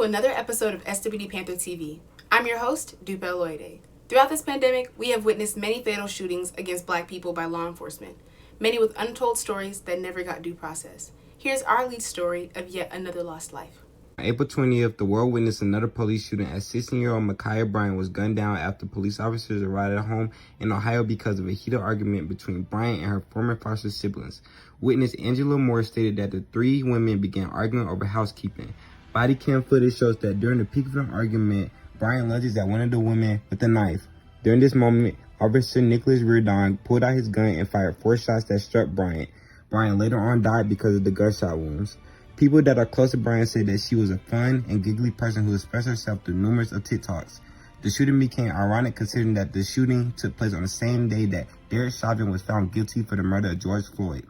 another episode of SWD PantherTV. I'm your host, Dupe Loide. Throughout this pandemic, we have witnessed many fatal shootings against Black people by law enforcement, many with untold stories that never got due process. Here's our lead story of yet another lost life. On April 20th, the world witnessed another police shooting as 16-year-old Makaya Bryan was gunned down after police officers arrived at home in Ohio because of a heated argument between Bryan and her former foster siblings. Witness Angela Moore stated that the three women began arguing over housekeeping. Body cam footage shows that during the peak of the argument, Bryan lunges at one of the women with a knife. During this moment, Officer Nicholas Reardon pulled out his gun and fired 4 shots that struck Bryan. Bryan later on died because of the gunshot wounds. People that are close to Bryan said that she was a fun and giggly person who expressed herself through numerous of TikToks. The shooting became ironic considering that the shooting took place on the same day that Derek Chauvin was found guilty for the murder of George Floyd.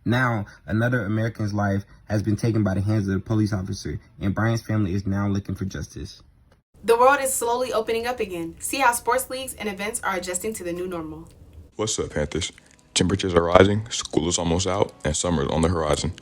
Now, another American's life has been taken by the hands of the police officer, and Bryan's family is now looking for justice. The world is slowly opening up again. See how sports leagues and events are adjusting to the new normal. What's up, Panthers? Temperatures are rising, school is almost out, and summer is on the horizon.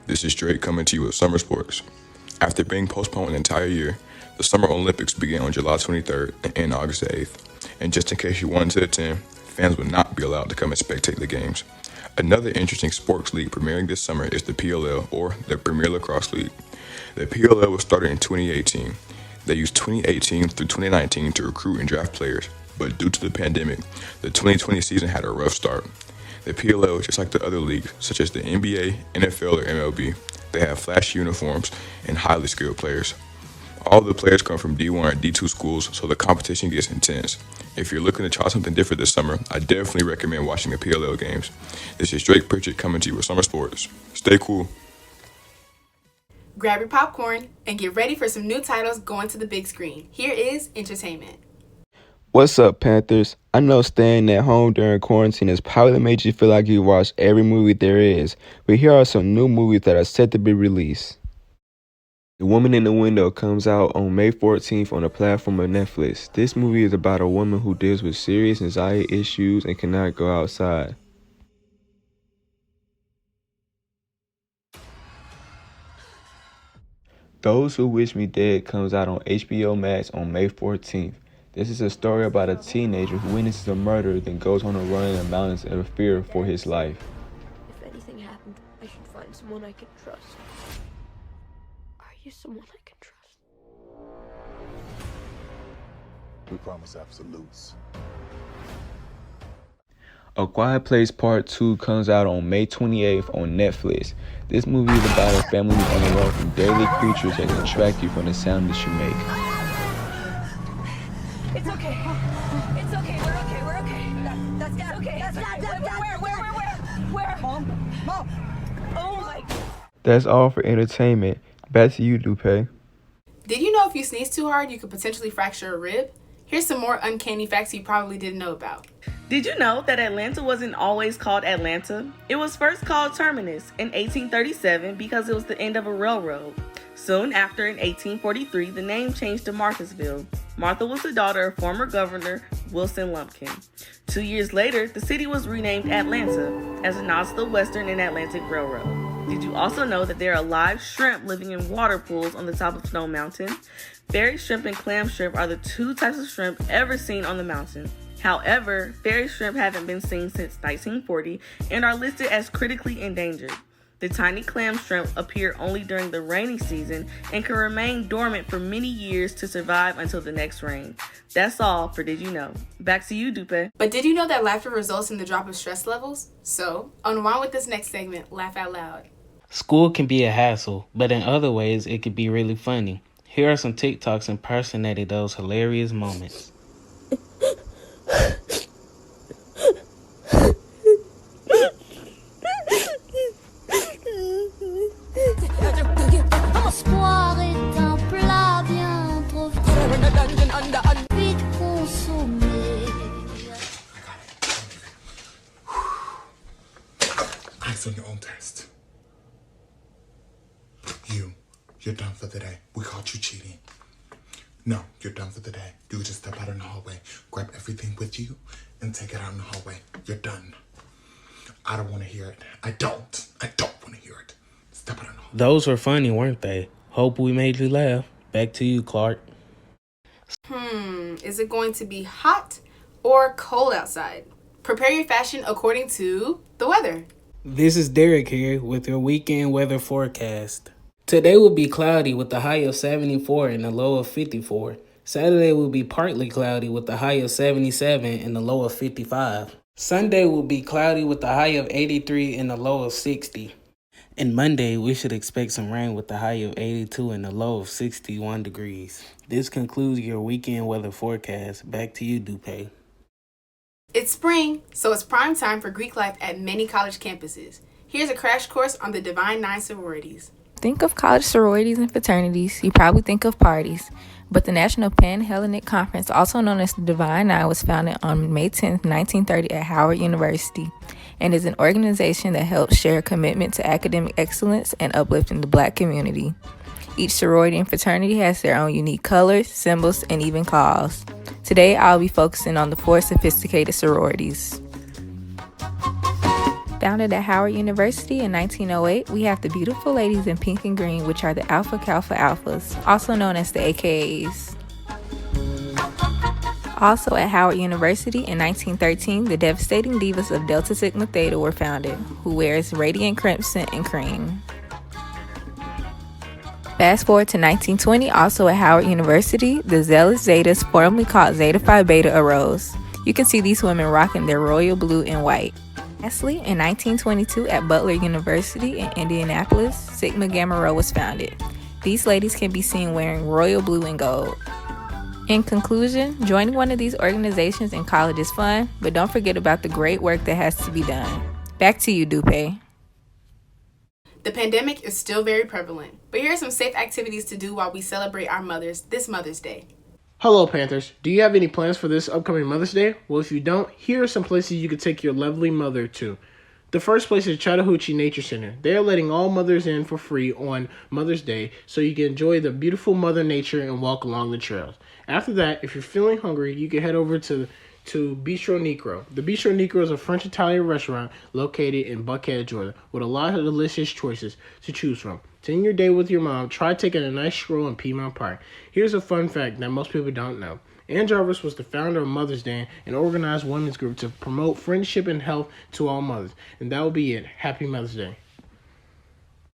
This is Drake coming to you with summer sports. After being postponed an entire year, the Summer Olympics begin on July 23rd and end August 8th. And just in case you wanted to attend, fans will not be allowed to come and spectate the games. Another interesting sports league premiering this summer is the PLL, or the Premier Lacrosse League. The PLL was started in 2018. They used 2018 through 2019 to recruit and draft players, but due to the pandemic, the 2020 season had a rough start. The PLL, just like the other leagues, such as the NBA, NFL, or MLB, they have flashy uniforms and highly skilled players. All the players come from D1 or D2 schools, so the competition gets intense. If you're looking to try something different this summer, I definitely recommend watching the PLL games. This is Drake Pritchard coming to you with summer sports. Stay cool. Grab your popcorn and get ready for some new titles going to the big screen. Here is entertainment. What's up, Panthers? I know staying at home during quarantine has probably made you feel like you watched every movie there is, but here are some new movies that are set to be released. The Woman in the Window comes out on May 14th on the platform of Netflix. This movie is about a woman who deals with serious anxiety issues and cannot go outside. Those Who Wish Me Dead comes out on HBO Max on May 14th. This is a story about a teenager who witnesses a murder, then goes on a run in the mountains in fear for his life. If anything happened, I should find someone I can trust. Are you someone I can trust? We promise absolutes. A Quiet Place Part 2 comes out on May 28th on Netflix. This movie is about a family on the run from deadly creatures that can distract you from the sound that you make. It's okay. It's okay. We're okay. That's okay. Where? Mom. Oh my God. That's all for entertainment. Back to you, Dupe. Did you know if you sneeze too hard, you could potentially fracture a rib? Here's some more uncanny facts you probably didn't know about. Did you know that Atlanta wasn't always called Atlanta? It was first called Terminus in 1837 because it was the end of a railroad. Soon after, in 1843, the name changed to Marthasville. Martha was the daughter of former Governor Wilson Lumpkin. 2 years later, the city was renamed Atlanta as a nod to the Western and Atlantic Railroad. Did you also know that there are live shrimp living in water pools on the top of Snow Mountain? Fairy shrimp and clam shrimp are the 2 types of shrimp ever seen on the mountain. However, fairy shrimp haven't been seen since 1940 and are listed as critically endangered. The tiny clam shrimp appear only during the rainy season and can remain dormant for many years to survive until the next rain. That's all for Did You Know? Back to you, Dupe. But did you know that laughter results in the drop of stress levels? So, unwind with this next segment, Laugh Out Loud. School can be a hassle, but in other ways, it could be really funny. Here are some TikToks impersonating those hilarious moments. Espoir est un plat bien trop vite consommé. Eyes on your own test. You're done for the day. We caught you cheating. No, you're done for the day. You just step out in the hallway, grab everything with you, and take it out in the hallway. You're done. I don't want to hear it. I don't want to hear it. Step out in the hallway. Those were funny, weren't they? Hope we made you laugh. Back to you, Clark. Is it going to be hot or cold outside? Prepare your fashion according to the weather. This is Derek here with your weekend weather forecast. Today will be cloudy with a high of 74 and a low of 54. Saturday will be partly cloudy with a high of 77 and a low of 55. Sunday will be cloudy with a high of 83 and a low of 60. And Monday, we should expect some rain with a high of 82 and a low of 61 degrees. This concludes your weekend weather forecast. Back to you, Dupe. It's spring, so it's prime time for Greek life at many college campuses. Here's a crash course on the Divine Nine sororities. Think of college sororities and fraternities, you probably think of parties. But the National Pan-Hellenic Conference, also known as the Divine Nine, was founded on May 10, 1930 at Howard University, and is an organization that helps share a commitment to academic excellence and uplifting the Black community. Each sorority and fraternity has their own unique colors, symbols, and even calls. Today, I'll be focusing on the 4 sophisticated sororities. Founded at Howard University in 1908, we have the beautiful ladies in pink and green, which are the Alpha Kappa Alphas, also known as the AKAs. Also at Howard University in 1913, the devastating divas of Delta Sigma Theta were founded, who wears radiant crimson and cream. Fast forward to 1920, also at Howard University, the Zealous Zetas, formerly called Zeta Phi Beta, arose. You can see these women rocking their royal blue and white. Lastly, in 1922 at Butler University in Indianapolis, Sigma Gamma Rho was founded. These ladies can be seen wearing royal blue and gold. In conclusion, joining one of these organizations in college is fun, but don't forget about the great work that has to be done. Back to you, Dupe. The pandemic is still very prevalent, but here are some safe activities to do while we celebrate our mothers this Mother's Day. Hello, Panthers. Do you have any plans for this upcoming Mother's Day? Well, if you don't, here are some places you could take your lovely mother to. The first place is Chattahoochee Nature Center. They are letting all mothers in for free on Mother's Day so you can enjoy the beautiful Mother Nature and walk along the trails. After that, if you're feeling hungry, you can head over to Bistro Negro. The Bistro Negro is a French-Italian restaurant located in Buckhead, Georgia, with a lot of delicious choices to choose from. To end your day with your mom, try taking a nice stroll in Piedmont Park. Here's a fun fact that most people don't know. Ann Jarvis was the founder of Mother's Day and organized women's group to promote friendship and health to all mothers. And that will be it. Happy Mother's Day.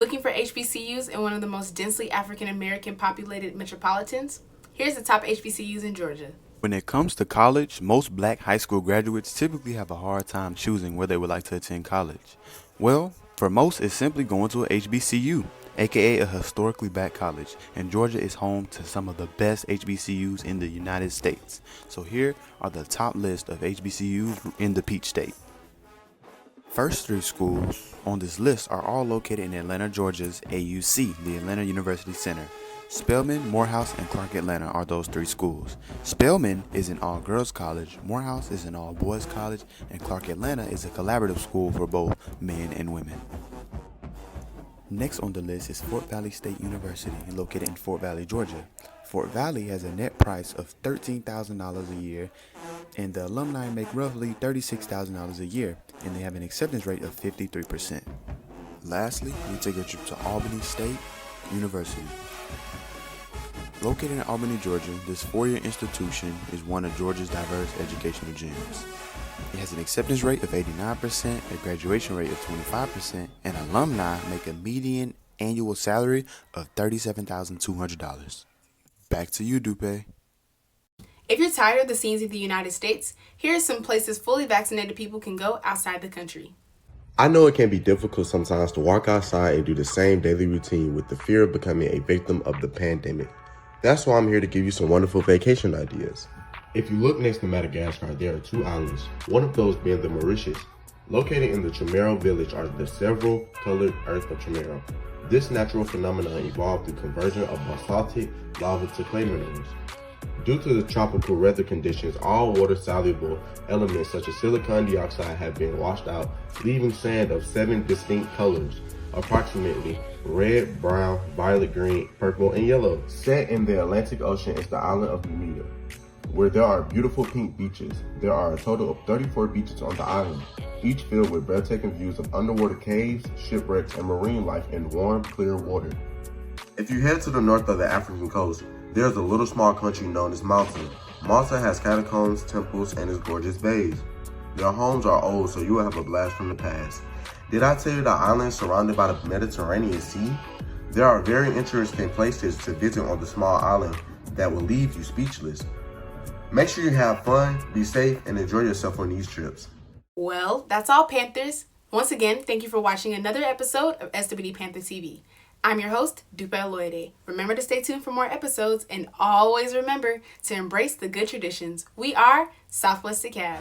Looking for HBCUs in one of the most densely African American populated metropolitans? Here's the top HBCUs in Georgia. When it comes to college, most Black high school graduates typically have a hard time choosing where they would like to attend college. Well, for most, it's simply going to a HBCU, aka a historically Black college, and Georgia is home to some of the best HBCUs in the United States. So here are the top list of HBCUs in the Peach State. First 3 schools on this list are all located in Atlanta, Georgia's AUC, the Atlanta University Center. Spelman, Morehouse, and Clark Atlanta are those 3 schools. Spelman is an all-girls college, Morehouse is an all-boys college, and Clark Atlanta is a collaborative school for both men and women. Next on the list is Fort Valley State University, located in Fort Valley, Georgia. Fort Valley has a net price of $13,000 a year, and the alumni make roughly $36,000 a year, and they have an acceptance rate of 53%. Lastly, we take a trip to Albany State University. Located in Albany, Georgia, this 4-year institution is one of Georgia's diverse educational gems. It has an acceptance rate of 89%, a graduation rate of 25%, and alumni make a median annual salary of $37,200. Back to you, Dupe. If you're tired of the scenes of the United States, here are some places fully vaccinated people can go outside the country. I know it can be difficult sometimes to walk outside and do the same daily routine with the fear of becoming a victim of the pandemic. That's why I'm here to give you some wonderful vacation ideas. If you look next to Madagascar, there are 2 islands, one of those being the Mauritius. Located in the Chamorro village are the several colored earth of Chamorro. This natural phenomenon evolved through conversion of basaltic lava to clay minerals. Due to the tropical weather conditions, all water-soluble elements such as silicon dioxide have been washed out, leaving sand of 7 distinct colors, approximately red, brown, violet, green, purple, and yellow. Set in the Atlantic Ocean is the island of Bermuda, where there are beautiful pink beaches. There are a total of 34 beaches on the island, each filled with breathtaking views of underwater caves, shipwrecks, and marine life in warm, clear water. If you head to the north of the African coast, there's a little small country known as Malta. Malta has catacombs, temples, and its gorgeous bays. Their homes are old, so you will have a blast from the past. Did I tell you the island is surrounded by the Mediterranean Sea? There are very interesting places to visit on the small island that will leave you speechless. Make sure you have fun, be safe, and enjoy yourself on these trips. Well, that's all, Panthers. Once again, thank you for watching another episode of SWD Panther TV. I'm your host, Dupe Aloide. Remember to stay tuned for more episodes, and always remember to embrace the good traditions. We are Southwest DeKalb.